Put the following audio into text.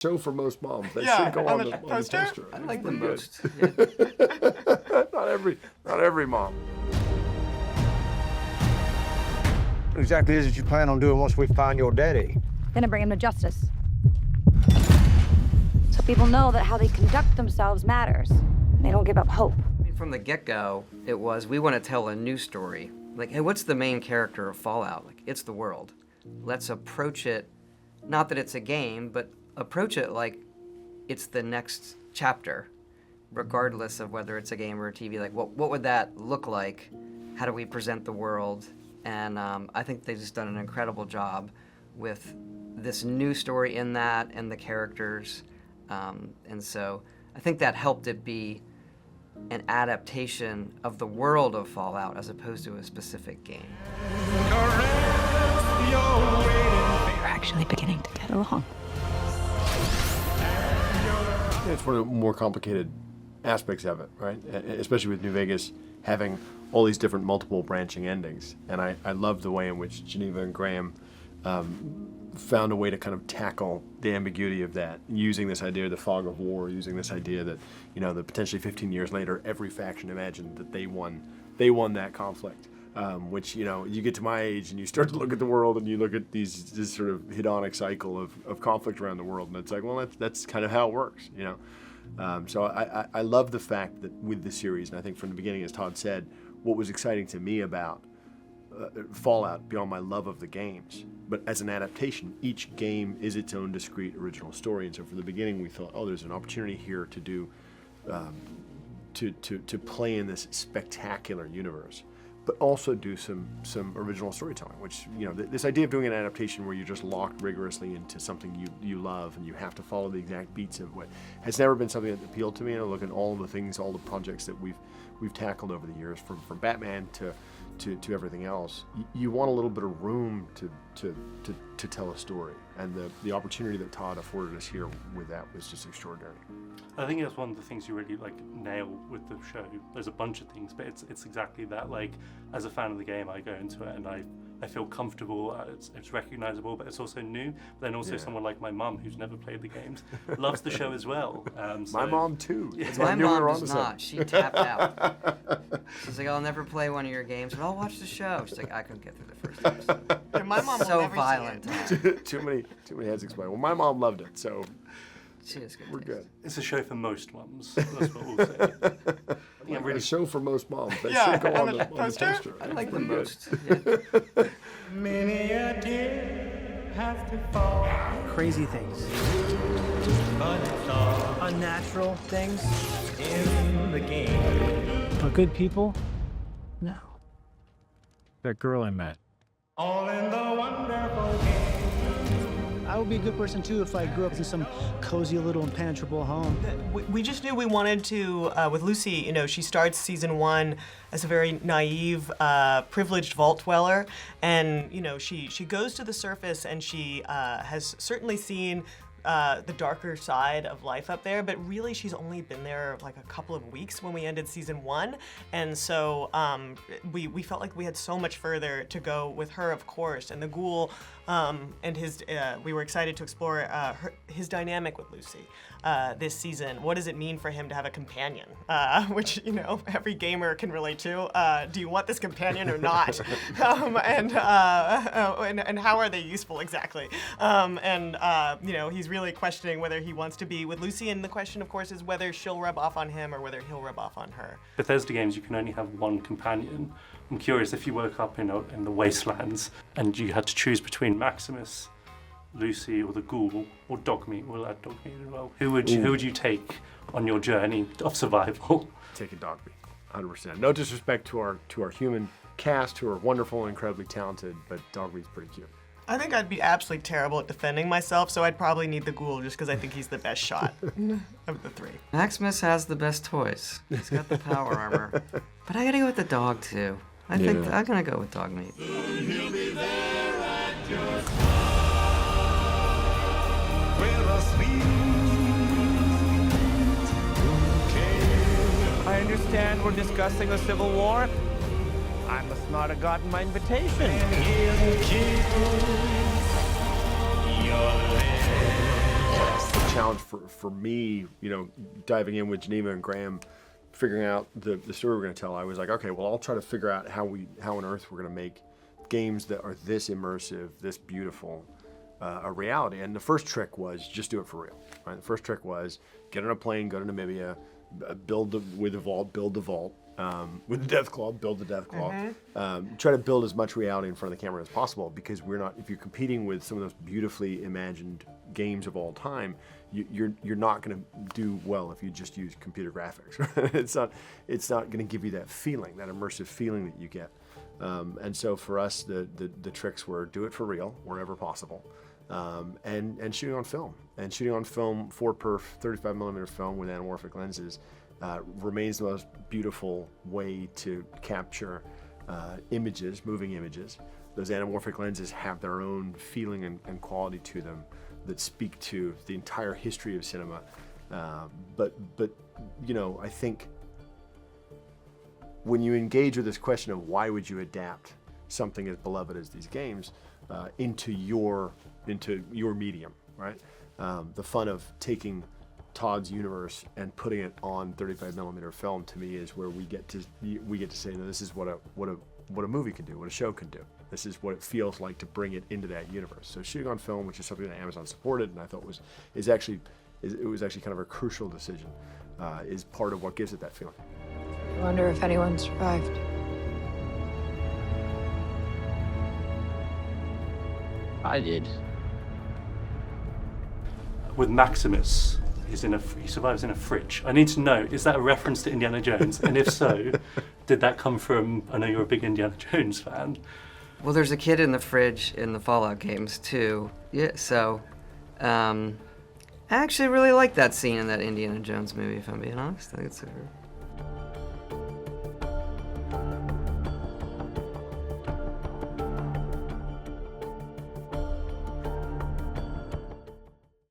show for most moms. That Yeah, should go on on the the poster? poster. I like the Pretty most. good. Yeah. not every mom. What exactly is it you plan on doing once we find your daddy? Gonna bring him to justice. So people know that how they conduct themselves matters. And they don't give up hope. I mean, from the get-go, it was, we want to tell a new story. Like, hey, what's the main character of Fallout? Like, it's the world. Let's approach it, not that it's a game, but approach it like it's the next chapter, regardless of whether it's a game or a TV. Like, what would that look like? How do we present the world? And I think they've just done an incredible job with this new story in that and the characters. And so I think that helped it be an adaptation of the world of Fallout as opposed to a specific game. We're actually beginning to get along. It's one of the more complicated aspects of it, right? Especially with New Vegas having all these different multiple branching endings. And I love the way in which Geneva and Graham found a way to kind of tackle the ambiguity of that, using this idea of the fog of war, using this idea that, you know, that potentially 15 years later, every faction imagined that they won that conflict. Which, you know, you get to my age and you start to look at the world and you look at this sort of hedonic cycle of conflict around the world, and it's like, well, that's kind of how it works, you know. So I love the fact that with the series, and I think from the beginning, as Todd said, what was exciting to me about Fallout, beyond my love of the games, but as an adaptation, each game is its own discrete original story. And so from the beginning, we thought, oh, there's an opportunity here to do, to play in this spectacular universe, but also do some original storytelling, which, you know, this idea of doing an adaptation where you're just locked rigorously into something you love and you have to follow the exact beats of what has never been something that appealed to me. And I look at all the things, all the projects that we've tackled over the years, from Batman to everything else. You want a little bit of room to tell a story, and the opportunity that Todd afforded us here with that was just extraordinary. I think that's one of the things you really nail with the show. There's a bunch of things, but it's exactly that. Like, as a fan of the game, I go into it and I feel comfortable. It's recognizable, but it's also new. But then also someone like my mum, who's never played the games, loves the show as well. My mom too. Yeah. My mom does not. She tapped out. She's like, I'll never play one of your games, but I'll watch the show. She's like, I couldn't get through the first episode. Yeah, my mom So will never violent. See it. too many heads explained. Well, my mom loved it, so She is good. we're taste. good. It's a show for most mums. That's what we'll say. Like a show for most moms. That Yeah, should go on on the the poster? poster. I like the Pretty good. most. Yeah. Many a tear has to fall, Crazy things. but it's all Unnatural things. in the game. But good people? No. That girl I met. All in the wonderful game. I would be a good person too if I grew up in some cozy little impenetrable home. We just knew we wanted to, with Lucy, you know, she starts season 1 as a very naive, privileged vault dweller, and, you know, she goes to the surface and she has certainly seen the darker side of life up there, but really she's only been there like a couple of weeks when we ended season 1, and so we felt like we had so much further to go with her, of course, and the ghoul and his, we were excited to explore his dynamic with Lucy this season. What does it mean for him to have a companion? Which, you know, every gamer can relate to. Do you want this companion or not? And how are they useful exactly? You know, he's really questioning whether he wants to be with Lucy, and the question, of course, is whether she'll rub off on him or whether he'll rub off on her. Bethesda games, you can only have one companion. I'm curious, if you woke up in the wastelands and you had to choose between Maximus, Lucy, or the ghoul, or Dogmeat, we'll add Dogmeat as well. Who would you take on your journey of survival? Take a Dogmeat, 100%. No disrespect to our human cast, who are wonderful and incredibly talented, but Dogmeat's pretty cute. I think I'd be absolutely terrible at defending myself, so I'd probably need the ghoul just because I think he's the best shot of the 3. Maximus has the best toys. He's got the power armor. But I gotta go with the dog, too. I think I'm gonna go with Dogmeat. I understand we're discussing a civil war. I must not have gotten my invitation. And he'll kiss your lips. challenge for me, diving in with Geneva and Graham, figuring out the story we're going to tell. I was like, okay, well, I'll try to figure out how on earth we're going to make games that are this immersive, this beautiful, a reality. And the first trick was just do it for real. Right? The first trick was get on a plane, go to Namibia, build the vault, with the Death Claw, build the Death Claw. Try to build as much reality in front of the camera as possible, because if you're competing with some of those beautifully imagined games of all time, you're not going to do well if you just use computer graphics. It's not going to give you that feeling, that immersive feeling that you get. And so for us, the tricks were do it for real wherever possible, and shooting on film. And shooting on film, 4perf, 35mm film with anamorphic lenses remains the most beautiful way to capture images, moving images. Those anamorphic lenses have their own feeling and quality to them that speak to the entire history of cinema. But I think when you engage with this question of why would you adapt something as beloved as these games into your medium, right? The fun of taking Todd's universe and putting it on 35mm film, to me, is where we get to say, no, this is what a movie can do, what a show can do. This is what it feels like to bring it into that universe. So shooting on film, which is something that Amazon supported, and I thought was actually kind of a crucial decision, is part of what gives it that feeling. I wonder if anyone survived. I did. With Maximus, he survives in a fridge. I need to know, is that a reference to Indiana Jones? And if so, did that come from, I know you're a big Indiana Jones fan. Well, there's a kid in the fridge in the Fallout games too. Yeah, so I actually really like that scene in that Indiana Jones movie, if I'm being honest. I think it's